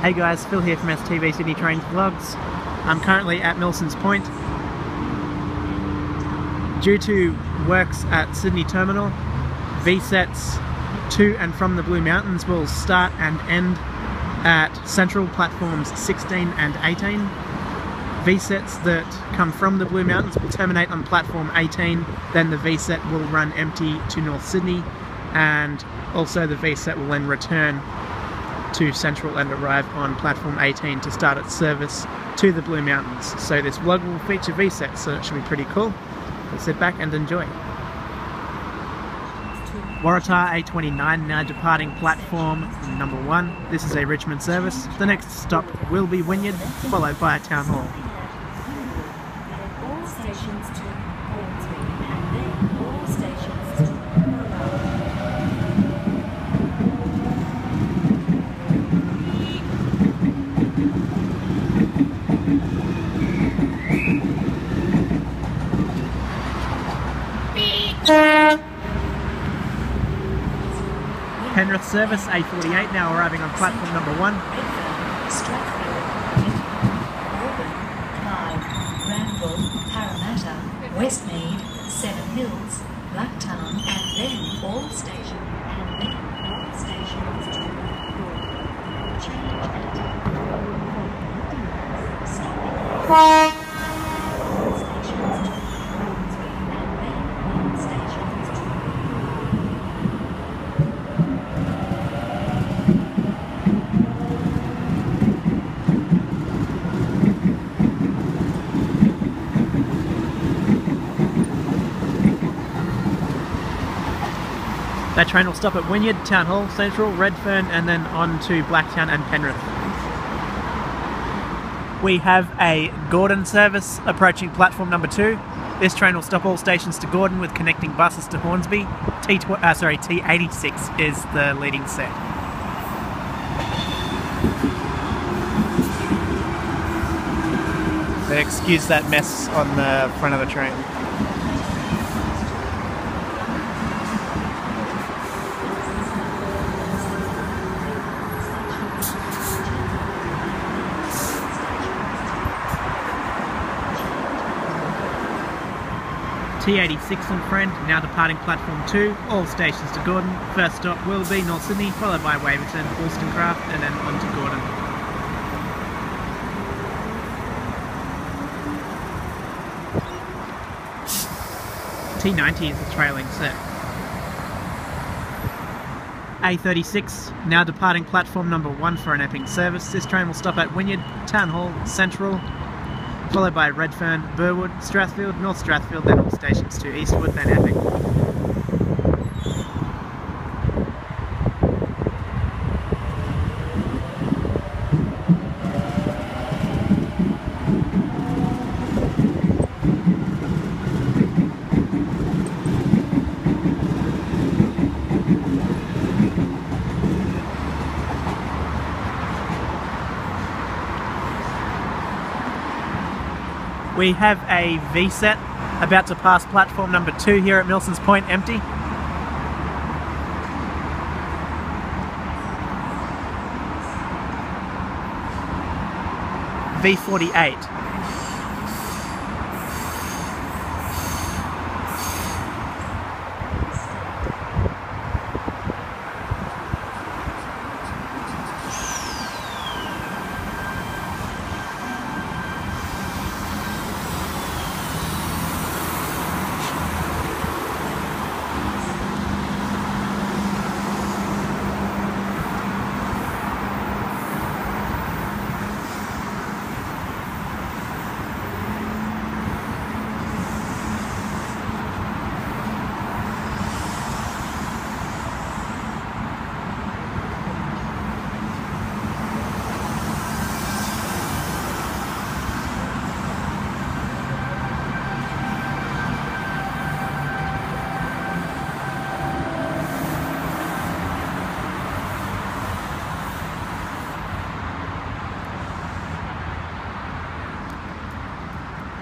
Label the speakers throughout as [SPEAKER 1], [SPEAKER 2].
[SPEAKER 1] Hey guys, Phil here from STV Sydney Trains Vlogs. I'm currently at Milsons Point. Due to works at Sydney Terminal, V-sets to and from the Blue Mountains will start and end at Central platforms 16 and 18. V-sets that come from the Blue Mountains will terminate on platform 18, then the V-set will run empty to North Sydney, and also the V-set will then return to Central and arrive on platform 18 to start its service to the Blue Mountains. So this vlog will feature V-sets, so it should be pretty cool. Let's sit back and enjoy. Waratah A29 now departing platform number 1. This is a Richmond service. The next stop will be Wynyard, followed by Town Hall.
[SPEAKER 2] All stations to Hornsby and then all stations to
[SPEAKER 1] Penrith service A48 now arriving on platform number 1.
[SPEAKER 2] Parramatta, Westmead, Seven Hills, Blacktown, and then all stations to change at stopping.
[SPEAKER 1] That train will stop at Wynyard, Town Hall, Central, Redfern, and then on to Blacktown and Penrith. We have a Gordon service approaching platform number 2. This train will stop all stations to Gordon with connecting buses to Hornsby. T86 is the leading set. Excuse that mess on the front of the train. T86 and Friend now departing platform 2, all stations to Gordon. First stop will be North Sydney, followed by Waverton, Wollstonecraft, and then on to Gordon. T90 is the trailing set. A36 now departing platform number 1 for an Epping service. This train will stop at Wynyard, Town Hall, Central, followed by Redfern, Burwood, Strathfield, North Strathfield, then all stations to Eastwood, then Epping. We have a V-set about to pass platform number 2 here at Milsons Point, empty. V48.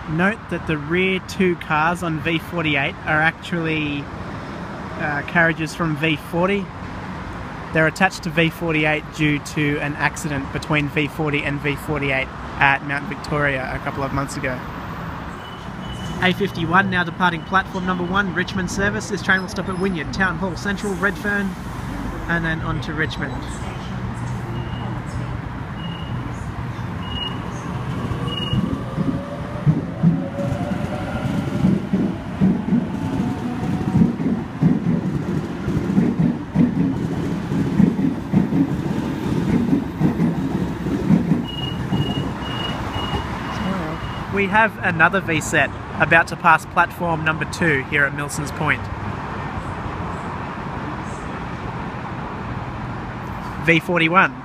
[SPEAKER 1] Note that the rear two cars on V48 are actually carriages from V40. They're attached to V48 due to an accident between V40 and V48 at Mount Victoria a couple of months ago. A51 now departing platform number 1, Richmond service. This train will stop at Wynyard, Town Hall, Central, Redfern, and then on to Richmond. We have another V-set about to pass platform number 2 here at Milsons Point. V41.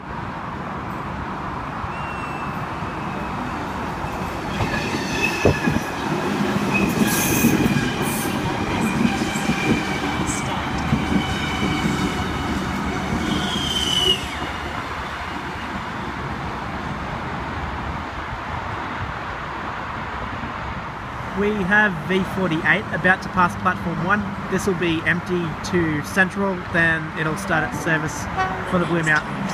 [SPEAKER 1] We have V48 about to pass platform 1. This will be empty to Central, then it'll start its service for the Blue Mountains.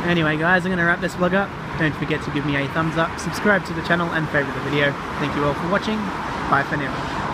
[SPEAKER 1] Anyway guys, I'm going to wrap this vlog up. Don't forget to give me a thumbs up, subscribe to the channel and favourite the video. Thank you all for watching. Bye for now.